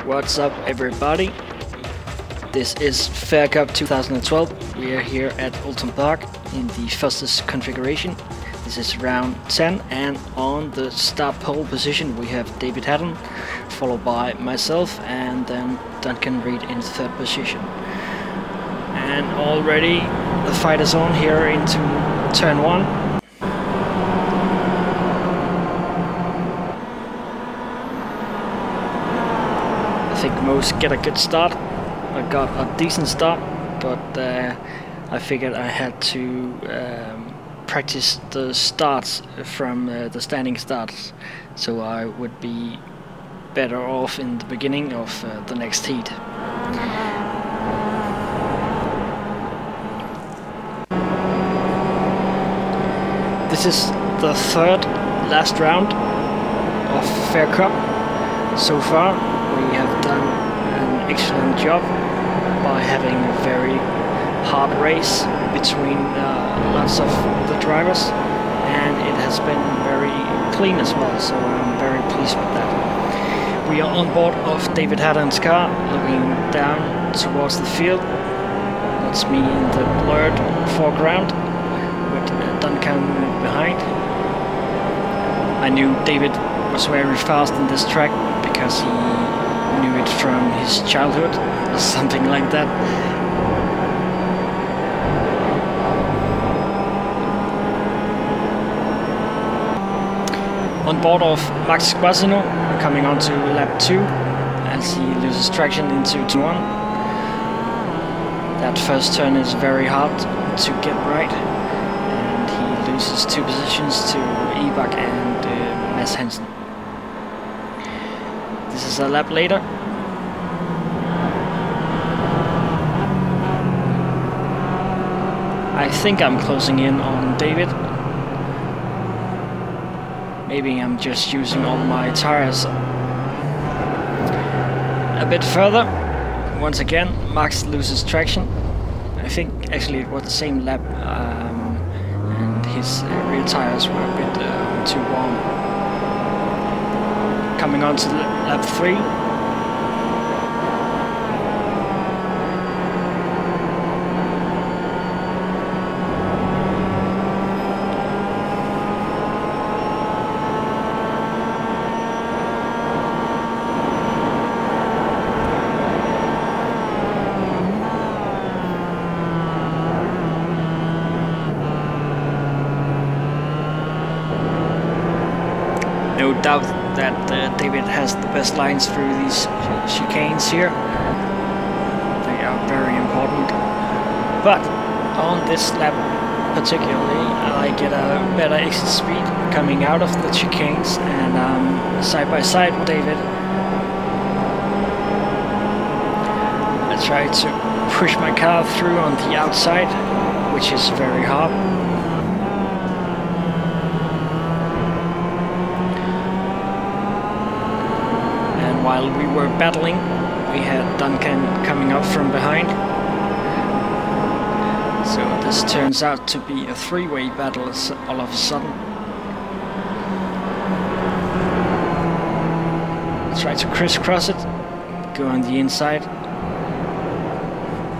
What's up, everybody? This is Fair Cup 2012. We are here at Oulton Park in the fastest configuration. This is round 10, and on the start pole position we have David HATTON, followed by myself, and then Duncan Reed in third position. And already the fight is on here into turn 1. I think most get a good start. I got a decent start, but I figured I had to practice the starts from the standing starts, so I would be better off in the beginning of the next heat. This is the third last round of Fair Cup so far. We have done an excellent job by having a very hard race between lots of the drivers, and it has been very clean as well, so I'm very pleased with that. We are on board of David HATTON's car, looking down towards the field. That's me in the blurred foreground with Duncan behind. I knew David was very fast in this track because he knew it from his childhood or something like that. On board of SGUAZZINO, coming on to lap 2 as he loses traction into turn 1. That first turn is very hard to get right, and he loses 2 positions to EGEBAK and Mads Hansen. This is a lap later. I think I'm closing in on David. Maybe I'm just using all my tires a bit further. Once again, Max loses traction. I think actually it was the same lap, and his rear tires were a bit too warm. Coming on to lap 3. No doubt that David has the best lines through these chicanes here. They are very important. But on this lap particularly, I get a better exit speed coming out of the chicanes, and side by side with David. I try to push my car through on the outside, which is very hard. While we were battling, we had Duncan coming up from behind. So this turns out to be a 3-way battle all of a sudden. Try to crisscross it, go on the inside,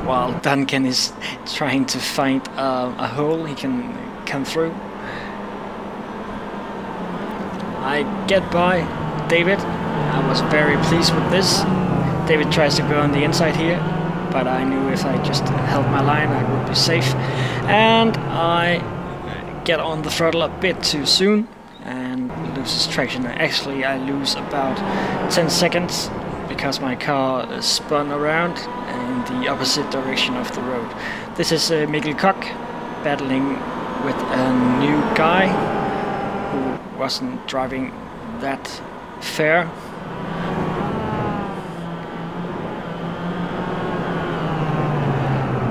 while Duncan is trying to find a hole he can come through. I get by David. I was very pleased with this. David tries to go on the inside here, but I knew if I just held my line I would be safe. And I get on the throttle a bit too soon and loses traction. Actually, I lose about 10 seconds because my car spun around in the opposite direction of the road. This is Mikkel Koch battling with a new guy who wasn't driving that fair.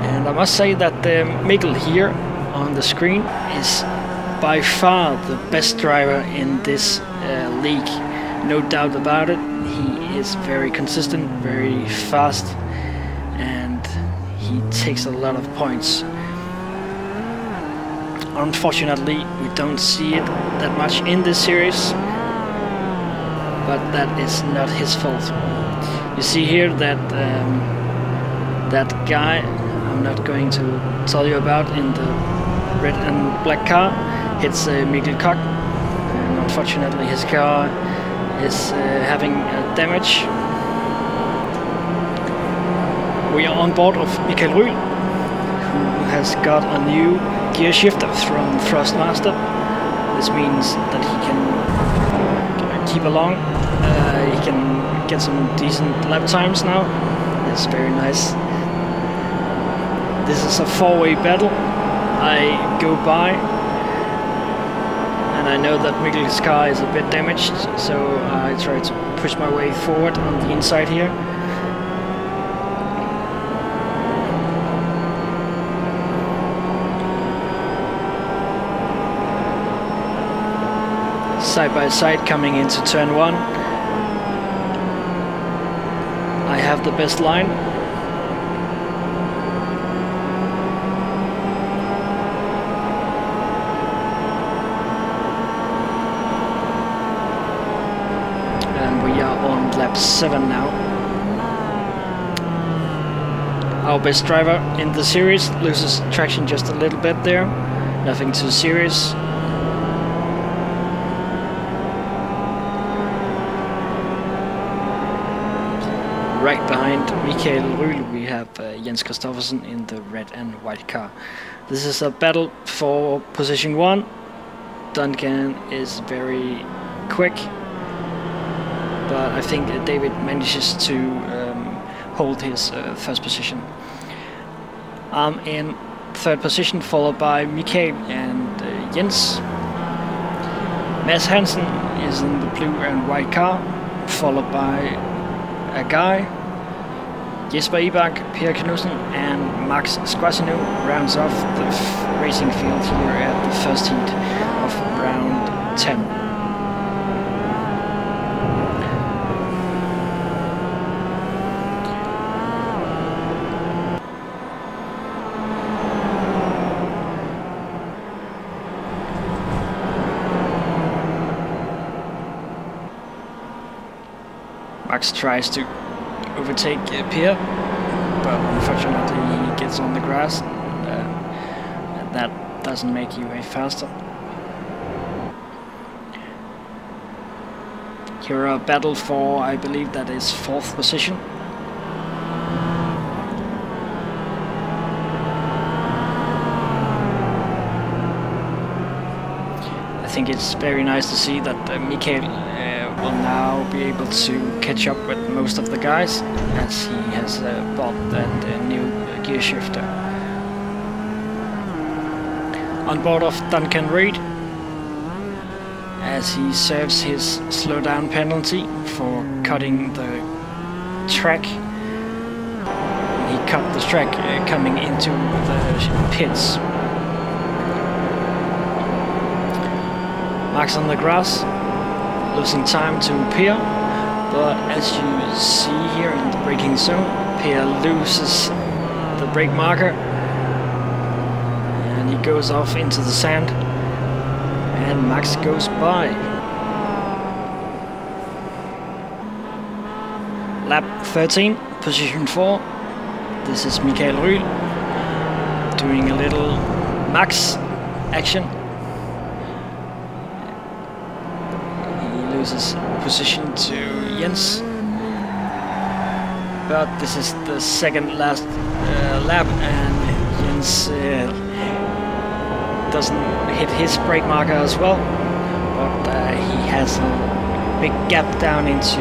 And I must say that Mikkel here on the screen is by far the best driver in this league. No doubt about it. He is very consistent, very fast, and he takes a lot of points. Unfortunately, we don't see it that much in this series, but that is not his fault. You see here that that guy I'm not going to tell you about in the red and black car hits Mikkel Koch, and unfortunately his car is having damage. We are on board of Michael RYHL, who has got a new gear shifter from Thrustmaster. This means that he can keep along. He can get some decent lap times now. That's very nice. This is a four-way battle. I go by, and I know that Mikkel's car is a bit damaged, so I try to push my way forward on the inside here. Side by side coming into turn 1. I have the best line. And we are on lap 7 now. Our best driver in the series loses traction just a little bit there. Nothing too serious. Right behind Michael RYHL we have Jens Christoffersen in the red and white car. This is a battle for position 1. Duncan is very quick, but I think David manages to hold his first position. I'm in third position, followed by Michael and Jens. Mads Hansen is in the blue and white car, followed by a guy, Jesper EGEBAK, Per Knudsen and Max SGUAZZINO rounds off the racing field here at the first heat of round 10. Max tries to overtake Per, but unfortunately he gets on the grass, and that doesn't make you any faster. Here a battle for, I believe that is 4th position. I think it's very nice to see that Michael will now be able to catch up with most of the guys, as he has bought that new gear shifter. On board of Duncan Reid, as he serves his slowdown penalty for cutting the track. He cut the track coming into the pits. Max on the grass, losing time to Per, but as you see here in the braking zone, Per loses the brake marker and he goes off into the sand, and Max goes by. Lap 13, position 4. This is Michael RYHL doing a little Max action. Loses position to Jens, but this is the second last lap, and Jens doesn't hit his brake marker as well, but he has a big gap down into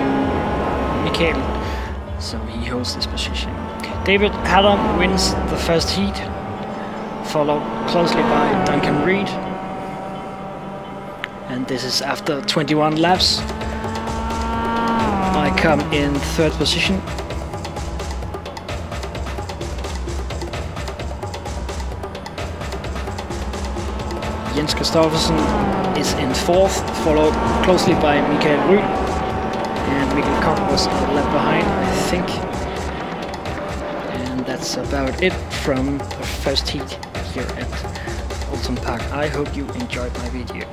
Michael, so he holds this position. David HATTON wins the first heat, followed closely by Duncan Reid. And this is after 21 laps. I come in third position. Jens Christoffersen is in fourth, followed closely by Michael RYHL. And Mikkel Koch was a lap behind, I think. And that's about it from the first heat here at Oulton Park. I hope you enjoyed my video.